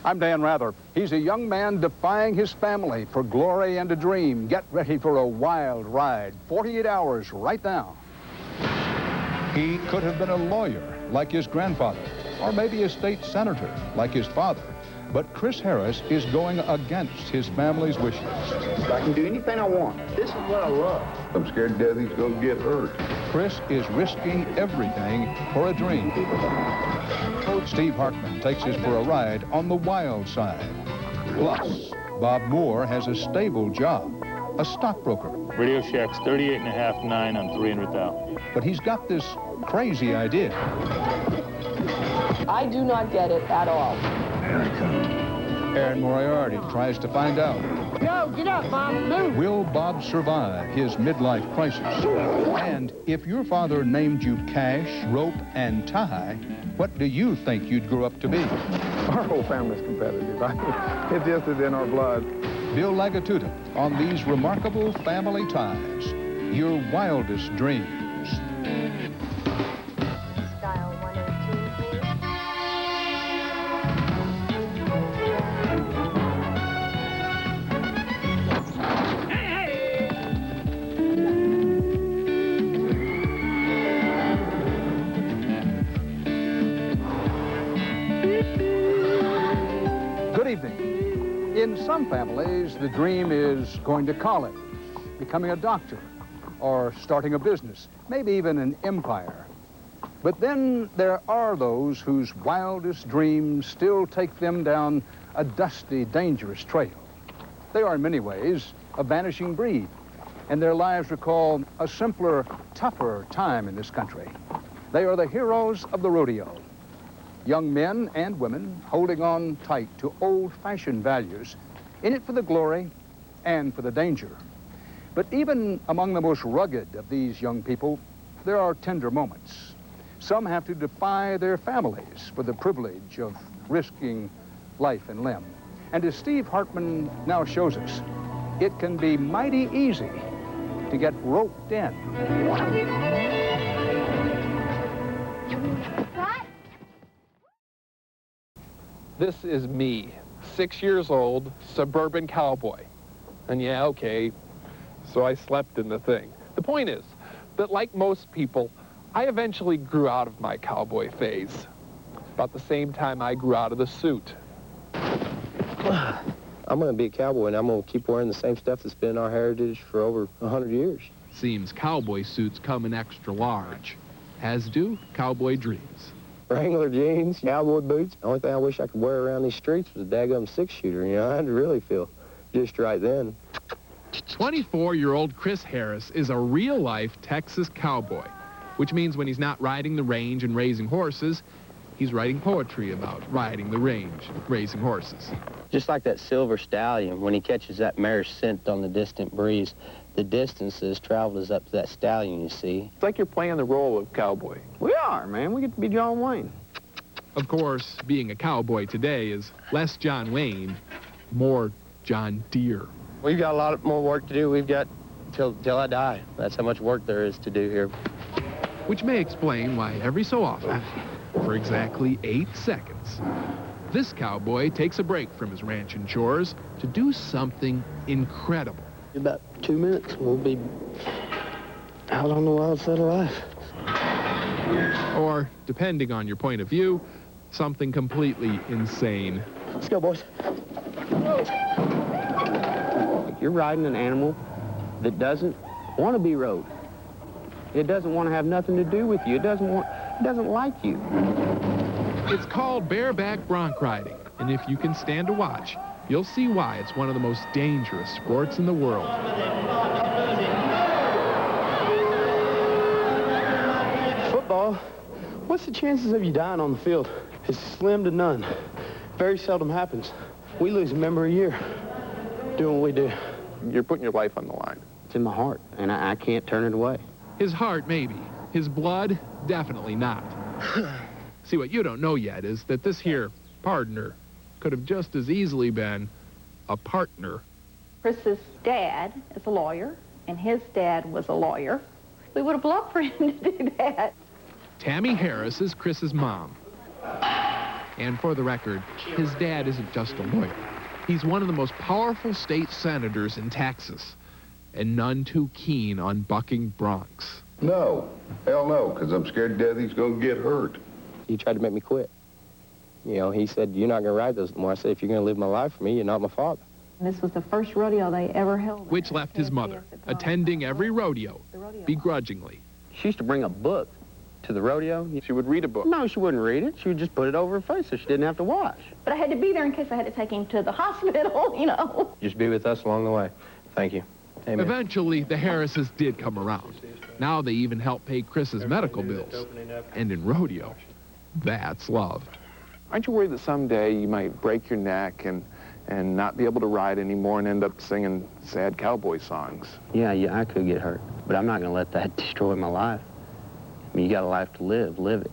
I'm Dan Rather. He's a young man defying his family for glory and a dream. Get ready for a wild ride. 48 hours right now. He could have been a lawyer like his grandfather, or maybe a state senator like his father. But Chris Harris is going against his family's wishes. I can do anything I want. This is what I love. I'm scared to death he's going to get hurt. Chris is risking everything for a dream. Steve Hartman takes us for a ride on the wild side. Plus, Bob Moore has a stable job, a stockbroker. Radio Shack's 38.5-9 on 300,000. But he's got this crazy idea. I do not get it at all. There I come. Aaron Moriarty tries to find out. No, get up, Mom. Move. Will Bob survive his midlife crisis? And if your father named you Cash, Rope, and Tie, what do you think you'd grow up to be? Our whole family's competitive. It just is in our blood. Bill Lagatuda on these remarkable family ties, your wildest dreams. Dial 102, please. Good evening. In some families, the dream is going to college, becoming a doctor, or starting a business, maybe even an empire. But then there are those whose wildest dreams still take them down a dusty, dangerous trail. They are in many ways a vanishing breed, and their lives recall a simpler, tougher time in this country. They are the heroes of the rodeo. Young men and women holding on tight to old-fashioned values, in it for the glory and for the danger. But even among the most rugged of these young people, there are tender moments. Some have to defy their families for the privilege of risking life and limb. And as Steve Hartman now shows us, it can be mighty easy to get roped in. This is me, 6 years old, suburban cowboy. And yeah, okay, so I slept in the thing. The point is that like most people, I eventually grew out of my cowboy phase. About the same time I grew out of the suit. I'm going to be a cowboy, and I'm going to keep wearing the same stuff that's been in our heritage for over 100 years. Seems cowboy suits come in extra large, as do cowboy dreams. Wrangler jeans, cowboy boots. The only thing I wish I could wear around these streets was a daggum six-shooter. You know, I'd really feel just right then. 24-year-old Chris Harris is a real-life Texas cowboy, which means when he's not riding the range and raising horses, he's writing poetry about riding the range, raising horses. Just like that silver stallion, when he catches that mare's scent on the distant breeze, the distances traveled is up to that stallion, you see. It's like you're playing the role of cowboy. We are, man. We get to be John Wayne. Of course, being a cowboy today is less John Wayne, more John Deere. We've got a lot more work to do. We've got till I die. That's how much work there is to do here. Which may explain why every so often, for exactly 8 seconds, this cowboy takes a break from his ranch and chores to do something incredible. About 2 minutes, we'll be out on the wild side of life. Or, depending on your point of view, something completely insane. Let's go, boys. You're riding an animal that doesn't want to be rode. It doesn't want to have nothing to do with you. It doesn't like you. It's called bareback bronc riding, and if you can stand to watch, you'll see why it's one of the most dangerous sports in the world. Football, what's the chances of you dying on the field? It's slim to none. Very seldom happens. We lose a member a year doing what we do. You're putting your life on the line. It's in my heart, and I can't turn it away. His heart, maybe. His blood, definitely not. See, what you don't know yet is that this here partner could have just as easily been a partner. Chris's dad is a lawyer, and his dad was a lawyer. We would have loved for him to do that. Tammy Harris is Chris's mom. And for the record, his dad isn't just a lawyer. He's one of the most powerful state senators in Texas, and none too keen on bucking broncs. No. Hell no, because I'm scared to death he's going to get hurt. He tried to make me quit. You know, he said, you're not going to ride those anymore. I said, if you're going to live my life for me, you're not my father. This was the first rodeo they ever held. Which left his mother, attending every rodeo, begrudgingly. She used to bring a book to the rodeo. She would read a book. No, she wouldn't read it. She would just put it over her face so she didn't have to watch. But I had to be there in case I had to take him to the hospital, you know. Just be with us along the way. Thank you. Amen. Eventually, the Harrises did come around. Now they even help pay Chris's medical bills. And in rodeo, that's love. Aren't you worried that someday you might break your neck and not be able to ride anymore and end up singing sad cowboy songs? Yeah, I could get hurt. But I'm not going to let that destroy my life. I mean, you got a life to live it.